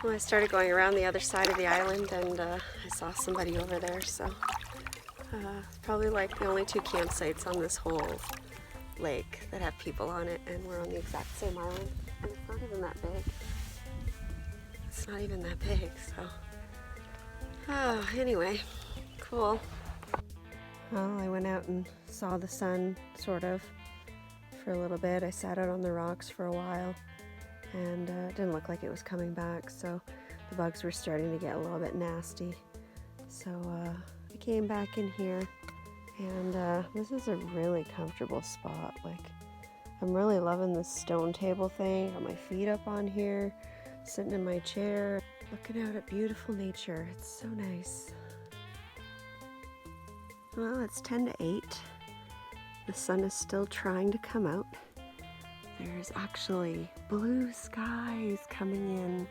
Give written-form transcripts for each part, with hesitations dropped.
Well, I started going around the other side of the island, and I saw somebody over there, so probably like the only two campsites on this whole lake that have people on it, and we're on the exact same island, and it's not even that big. It's not even that big, so anyway, cool. Well, I went out and saw the sun, sort of, for a little bit. I sat out on the rocks for a while, and it didn't look like it was coming back, so the bugs were starting to get a little bit nasty. So I came back in here, and this is a really comfortable spot. Like, I'm really loving this stone table thing. Got my feet up on here, sitting in my chair, looking out at beautiful nature. It's so nice. Well, it's 10 to 8. The sun is still trying to come out. There's actually blue skies coming in,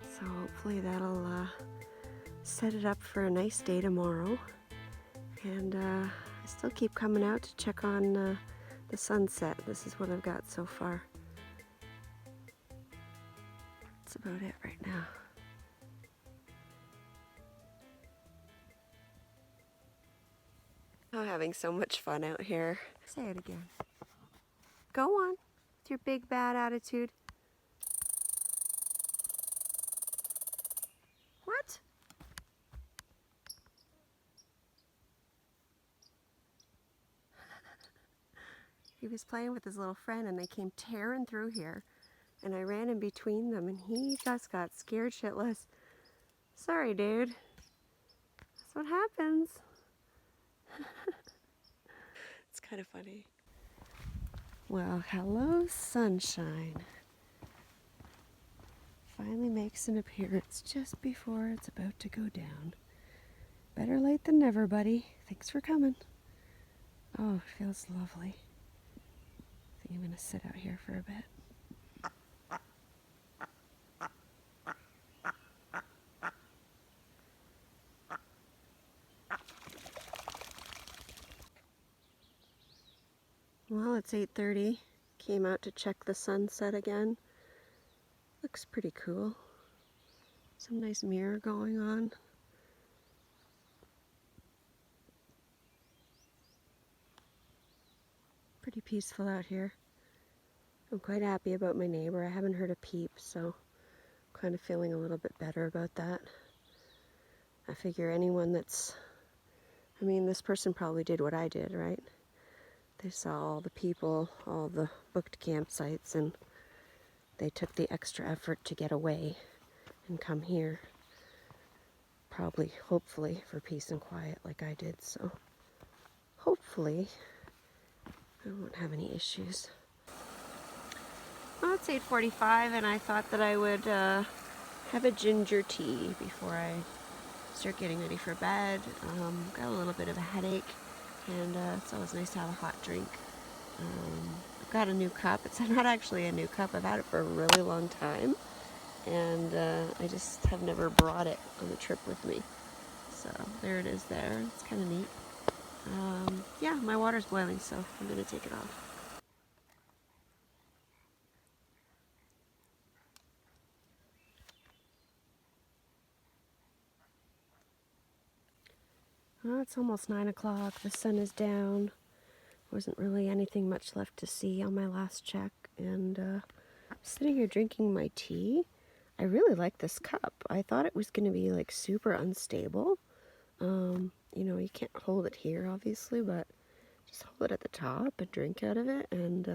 so hopefully that'll set it up for a nice day tomorrow. And I still keep coming out to check on the sunset. This is what I've got so far. That's about it right now. I'm having so much fun out here. Say it again. Go on with your big bad attitude. What? He was playing with his little friend and they came tearing through here, and I ran in between them and he just got scared shitless. Sorry, dude. That's what happens. It's kind of funny. Well, hello, sunshine. Finally makes an appearance just before it's about to go down. Better late than never, buddy. Thanks for coming. Oh, it feels lovely. I think I'm going to sit out here for a bit. Well, it's 8:30. Came out to check the sunset again. Looks pretty cool. Some nice mirror going on. Pretty peaceful out here. I'm quite happy about my neighbor. I haven't heard a peep, so I'm kind of feeling a little bit better about that. I figure anyone that's... I mean, this person probably did what I did, right? They saw all the people, all the booked campsites, and they took the extra effort to get away and come here. Probably, hopefully, for peace and quiet like I did, so hopefully I won't have any issues. Well, it's 8:45 and I thought that I would have a ginger tea before I start getting ready for bed. Got a little bit of a headache, and it's always nice to have a hot drink. I've got a new cup. It's not actually a new cup. I've had it for a really long time, and I just have never brought it on the trip with me. So there it is there. It's kind of neat. Yeah, my water's boiling, so I'm going to take it off. Well, it's almost 9 o'clock. The sun is down. Wasn't really anything much left to see on my last check, and I'm sitting here drinking my tea. I really like this cup. I thought it was going to be like super unstable. You know, you can't hold it here, obviously, but just hold it at the top and drink out of it, and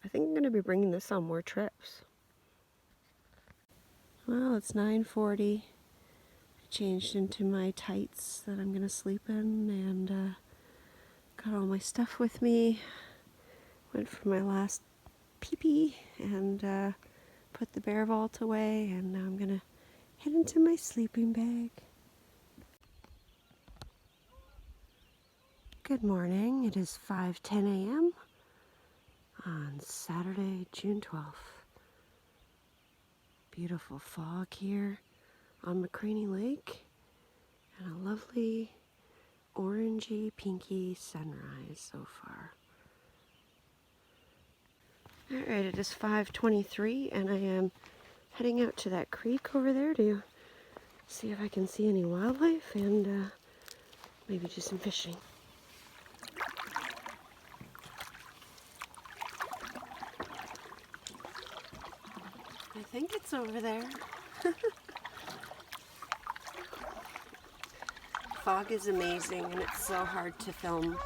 I think I'm going to be bringing this on more trips. Well, it's 9:40. I changed into my tights that I'm going to sleep in, and got all my stuff with me. Went for my last pee-pee and put the bear vault away, and now I'm going to head into my sleeping bag. Good morning. It is 5:10 a.m. on Saturday, June 12th. Beautiful fog here on McCraney Lake, and a lovely orangey pinky sunrise so far. Alright, it is 5:23 and I am heading out to that creek over there to see if I can see any wildlife and maybe do some fishing. I think it's over there. Fog is amazing and it's so hard to film.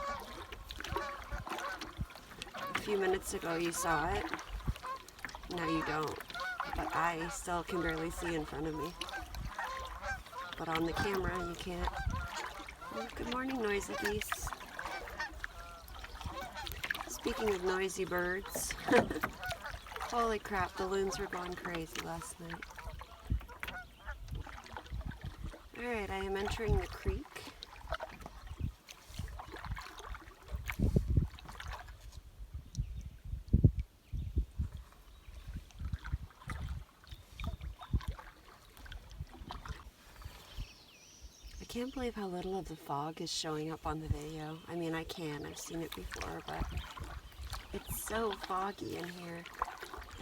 A few minutes ago you saw it, now you don't, but I still can barely see in front of me. But on the camera you can't. Oh, good morning, noisy geese. Speaking of noisy birds, holy crap, the loons were going crazy last night. Alright, I am entering the creek. I can't believe how little of the fog is showing up on the video. I mean, I can, I've seen it before, but it's so foggy in here.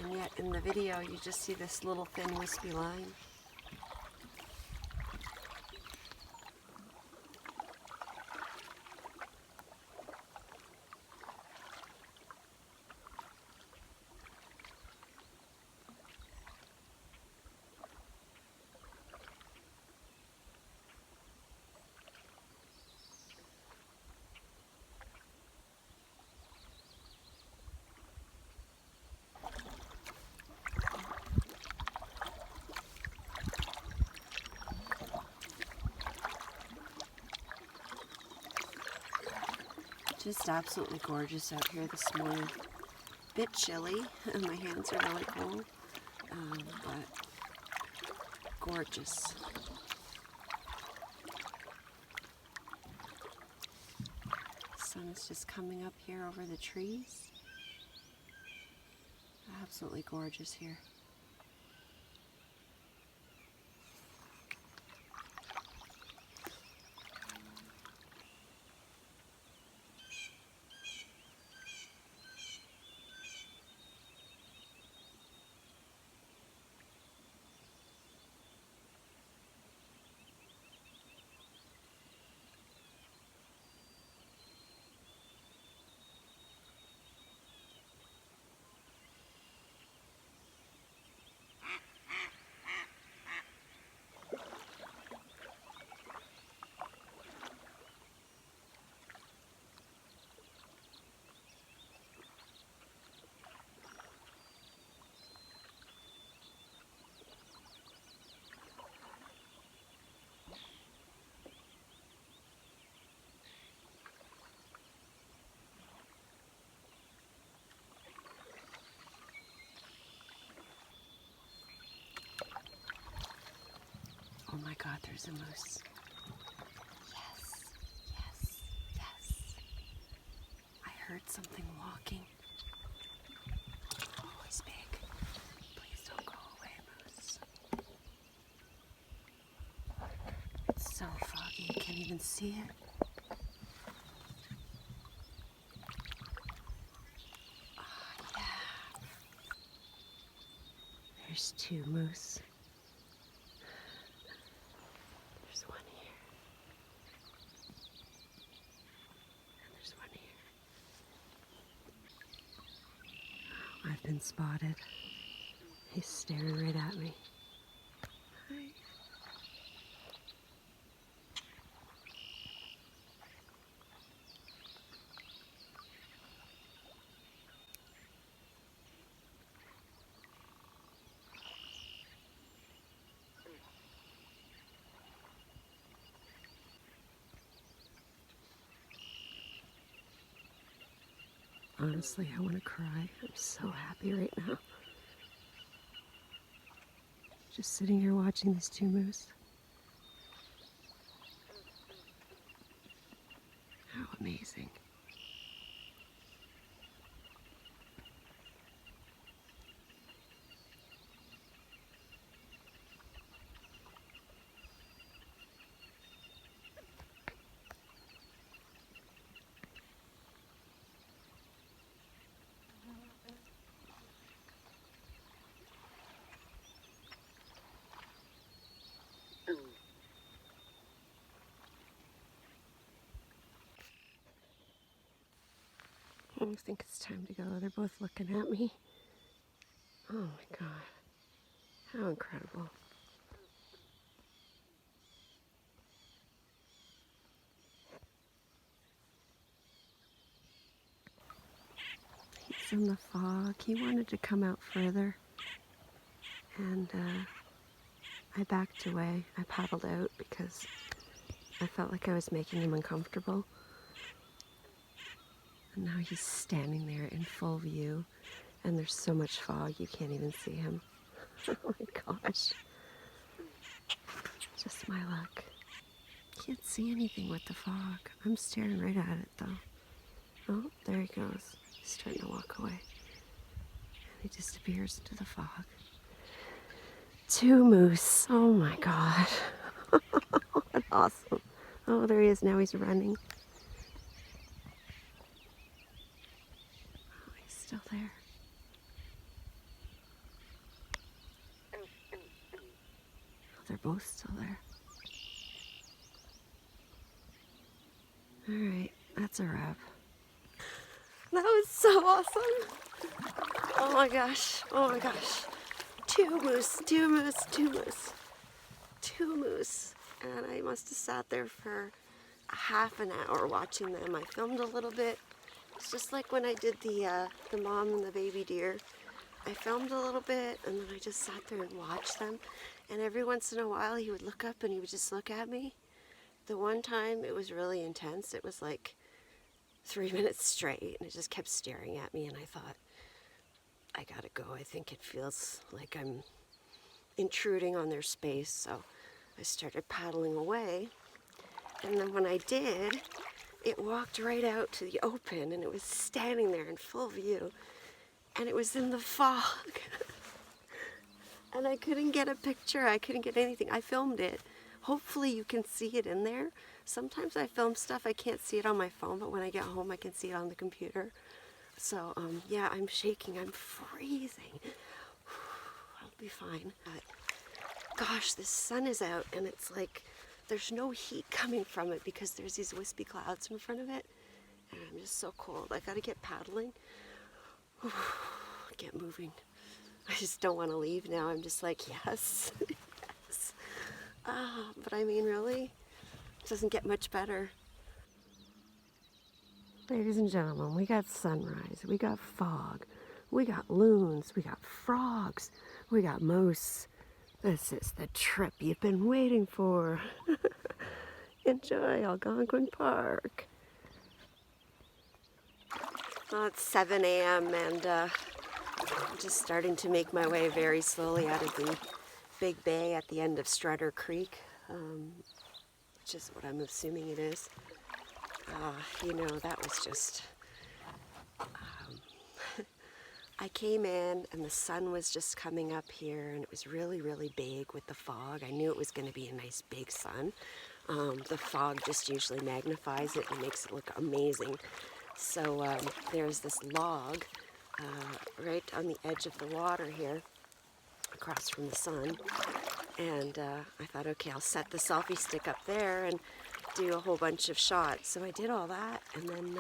And yet in the video you just see this little thin wispy line. Just absolutely gorgeous out here this morning. Bit chilly, and my hands are really cold, but gorgeous. The sun's just coming up here over the trees. Absolutely gorgeous here. Oh my God, there's a moose. Yes, yes, yes. I heard something walking. Oh, he's big. Please don't go away, moose. It's so foggy, you can't even see it. Oh, yeah. There's two moose. I've been spotted. He's staring right at me. Hi. Honestly, I want to cry. I'm so happy right now. Just sitting here watching these two moose. How amazing. I think it's time to go. They're both looking at me. Oh my God. How incredible. He's in the fog. He wanted to come out further. And I backed away. I paddled out because I felt like I was making him uncomfortable. And now he's standing there in full view. And there's so much fog you can't even see him. Oh my gosh. Just my luck. Can't see anything with the fog. I'm staring right at it though. Oh, there he goes. He's starting to walk away. And he disappears into the fog. 2 moose. Oh my God. What awesome. Oh, there he is. Now he's running. Oh, he's still there. Oh, they're both still there. Alright, that's a wrap. That was so awesome. Oh my gosh. Oh my gosh. 2 moose, 2 moose, 2 moose. 2 moose. And I must have sat there for a half an hour watching them. I filmed a little bit. It's just like when I did the mom and the baby deer. I filmed a little bit and then I just sat there and watched them. And every once in a while he would look up and he would just look at me. The one time it was really intense. It was like 3 minutes straight and it just kept staring at me and I thought, I gotta go. I think it feels like I'm intruding on their space. So I started paddling away. And then when I did, it walked right out to the open and it was standing there in full view. And it was in the fog. And I couldn't get a picture. I couldn't get anything. I filmed it. Hopefully you can see it in there. Sometimes I film stuff, I can't see it on my phone, but when I get home I can see it on the computer. So yeah, I'm shaking, I'm freezing. I'll be fine. But gosh, the sun is out and it's like there's no heat coming from it because there's these wispy clouds in front of it. And I'm just so cold. I gotta get paddling. Get moving. I just don't want to leave now. I'm just like, yes, yes. But I mean, really, it doesn't get much better. Ladies and gentlemen, we got sunrise, we got fog, we got loons, we got frogs, we got moose. This is the trip you've been waiting for. Enjoy Algonquin Park. Well, it's 7 a.m. and I'm just starting to make my way very slowly out of the big bay at the end of Strutter Creek, which is what I'm assuming it is. You know, that was just, I came in and the sun was just coming up here and it was really, really big with the fog. I knew it was going to be a nice big sun. The fog just usually magnifies it and makes it look amazing. So there's this log right on the edge of the water here, across from the sun. And I thought, okay, I'll set the selfie stick up there and do a whole bunch of shots. So I did all that, and then,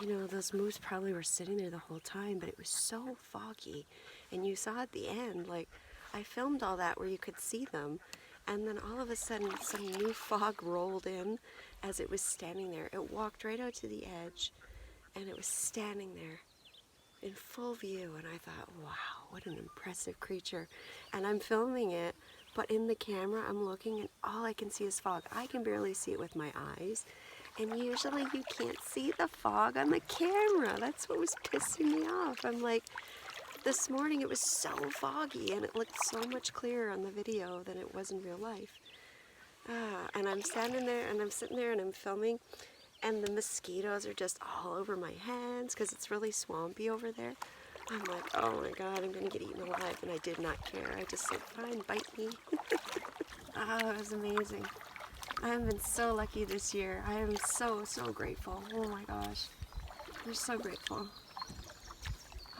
you know, those moose probably were sitting there the whole time, but it was so foggy. And you saw at the end, like, I filmed all that where you could see them, and then all of a sudden, some new fog rolled in as it was standing there. It walked right out to the edge, and it was standing there in full view, and I thought, wow, what an impressive creature. And I'm filming it, but in the camera I'm looking and all I can see is fog. I can barely see it with my eyes, and usually you can't see the fog on the camera. That's what was pissing me off. I'm like, this morning it was so foggy and it looked so much clearer on the video than it was in real life. And I'm standing there and I'm sitting there and I'm filming, and the mosquitoes are just all over my hands because it's really swampy over there. I'm like, oh my God, I'm going to get eaten alive. And I did not care. I just said, fine, bite me. Oh, it was amazing. I have been so lucky this year. I am so, so grateful. Oh my gosh. I'm so grateful.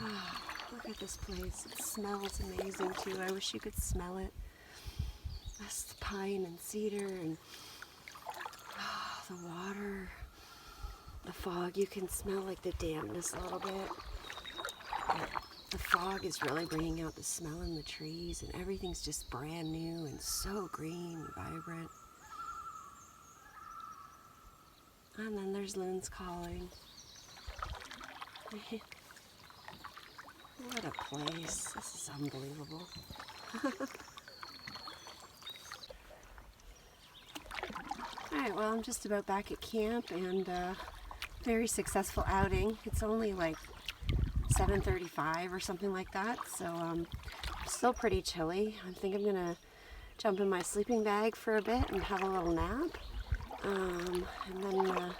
Oh, look at this place. It smells amazing too. I wish you could smell it. That's the pine and cedar and the water. the fog. You can smell like the dampness a little bit. But the fog is really bringing out the smell in the trees, and everything's just brand new and so green and vibrant. And then there's loons calling. What a place. This is unbelievable. Alright, well, I'm just about back at camp, and very successful outing. It's only like 7:35 or something like that, so still pretty chilly. I think I'm gonna jump in my sleeping bag for a bit and have a little nap, and then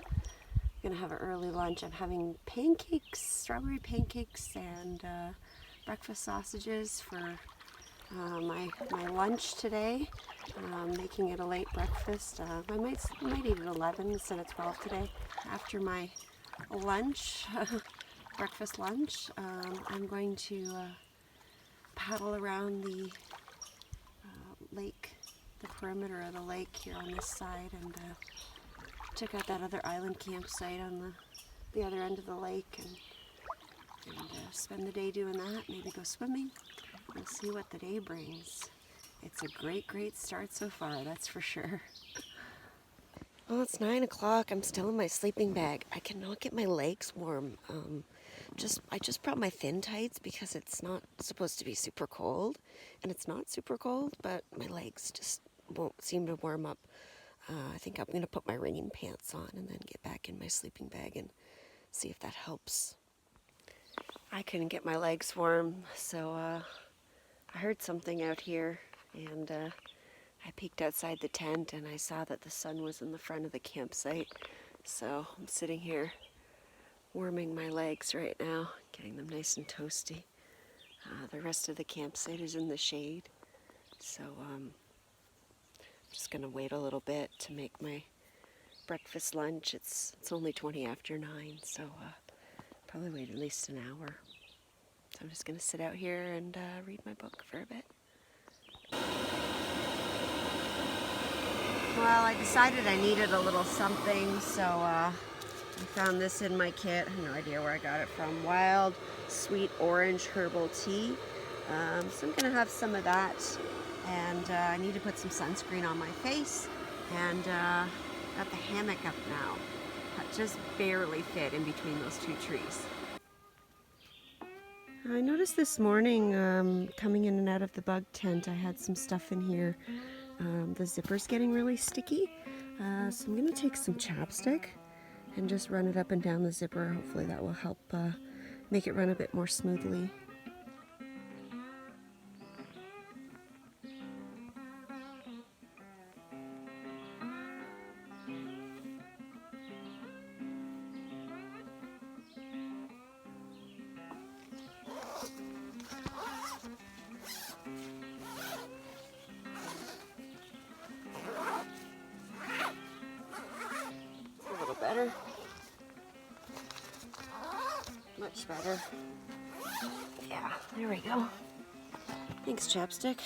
gonna have an early lunch. I'm having pancakes, strawberry pancakes, and breakfast sausages for my lunch today. Making it a late breakfast. I might eat at 11 instead of 12 today. After my lunch, breakfast lunch, I'm going to paddle around the lake, the perimeter of the lake here on this side, and check out that other island campsite on the other end of the lake, and spend the day doing that. Maybe go swimming. We'll see what the day brings. It's a great start so far, that's for sure. Well, it's 9 o'clock. I'm still in my sleeping bag. I cannot get my legs warm. I just brought my thin tights because it's not supposed to be super cold, and it's not super cold, but my legs just won't seem to warm up. I think I'm going to put my rain pants on and then get back in my sleeping bag and see if that helps. I couldn't get my legs warm, so I heard something out here, and I peeked outside the tent and I saw that the sun was in the front of the campsite. So I'm sitting here warming my legs right now, getting them nice and toasty. The rest of the campsite is in the shade, so I'm just going to wait a little bit to make my breakfast lunch. It's only 20 after 9, so probably wait at least an hour. So I'm just going to sit out here and read my book for a bit. Well, I decided I needed a little something, so I found this in my kit. I have no idea where I got it from. Wild Sweet Orange Herbal Tea. So I'm going to have some of that, and I need to put some sunscreen on my face, and got the hammock up now. That just barely fit in between those two trees. I noticed this morning, coming in and out of the bug tent, I had some stuff in here. The zipper's getting really sticky, so I'm going to take some chapstick and just run it up and down the zipper. Hopefully that will help make it run a bit more smoothly. Better. Much better. Yeah, there we go. Thanks, chapstick.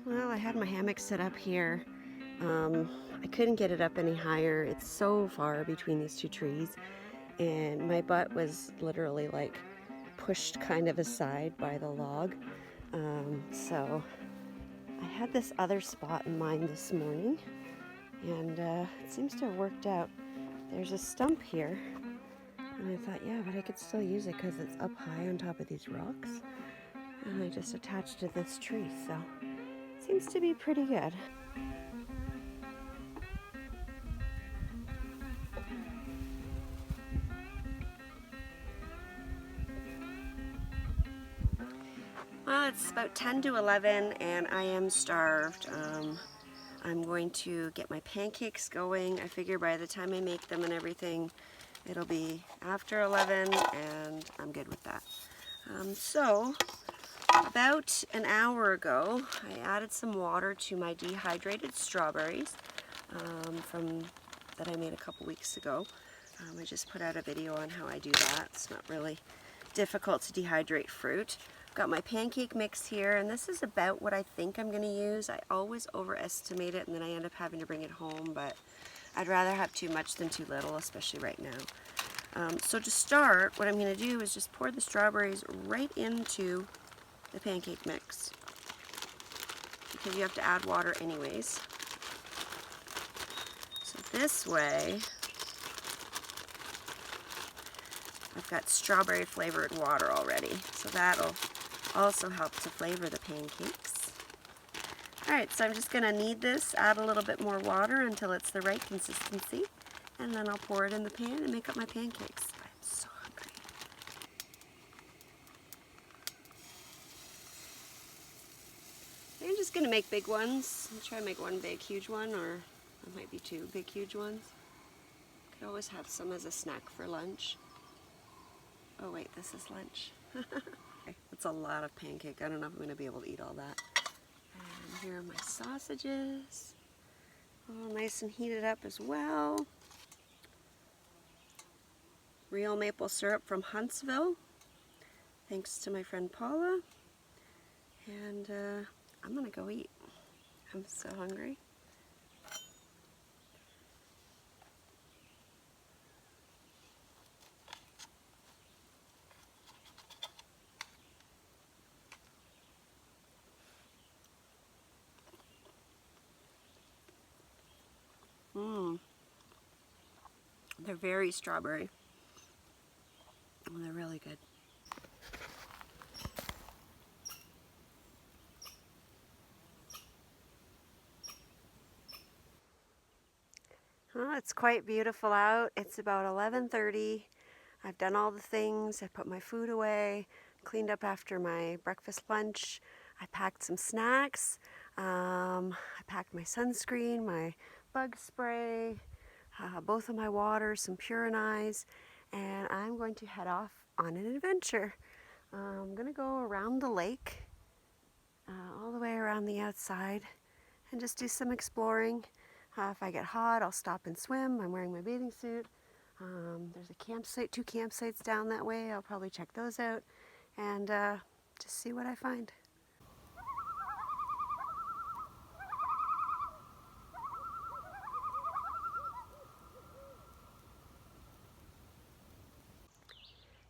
Well, I had my hammock set up here. I couldn't get it up any higher. It's so far between these two trees, and my butt was literally like pushed kind of aside by the log. So I had this other spot in mind this morning, and it seems to have worked out. There's a stump here, and I thought, yeah, but I could still use it because it's up high on top of these rocks, and I just attached to this tree, so it seems to be pretty good. Well, it's about 10 to 11 and I am starved. I'm going to get my pancakes going. I figure by the time I make them and everything, it'll be after 11 and I'm good with that. So, about an hour ago, I added some water to my dehydrated strawberries that I made a couple weeks ago. I just put out a video on how I do that. It's not really difficult to dehydrate fruit. I've got my pancake mix here, and this is about what I think I'm going to use. I always overestimate it, and then I end up having to bring it home, but I'd rather have too much than too little, especially right now. So to start, what I'm going to do is just pour the strawberries right into the pancake mix, because you have to add water anyways. So this way, I've got strawberry flavored water already, so that'll also help to flavor the pancakes. Alright, so I'm just going to knead this, add a little bit more water until it's the right consistency, and then I'll pour it in the pan and make up my pancakes. I'm so hungry. I'm just going to make big ones. I'll try to make one big, huge one, or it might be two big, huge ones. Could always have some as a snack for lunch. Oh wait, this is lunch. Okay, that's a lot of pancake. I don't know if I'm going to be able to eat all that. And here are my sausages. All nice and heated up as well. Real maple syrup from Huntsville. Thanks to my friend Paula. And I'm going to go eat. I'm so hungry. They're very strawberry. Oh, they're really good. Oh, it's quite beautiful out. It's about 11:30. I've done all the things. I put my food away, cleaned up after my breakfast lunch. I packed some snacks. I packed my sunscreen, my bug spray, both of my water, some Pure Eyes, and I'm going to head off on an adventure. I'm going to go around the lake, all the way around the outside, and just do some exploring. If I get hot, I'll stop and swim. I'm wearing my bathing suit. There's a campsite, 2 campsites down that way. I'll probably check those out and just see what I find.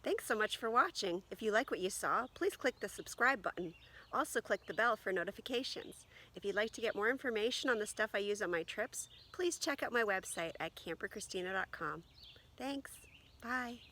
Thanks so much for watching. If you like what you saw, please click the subscribe button. Also click the bell for notifications. If you'd like to get more information on the stuff I use on my trips, please check out my website at CamperChristina.com. Thanks. Bye.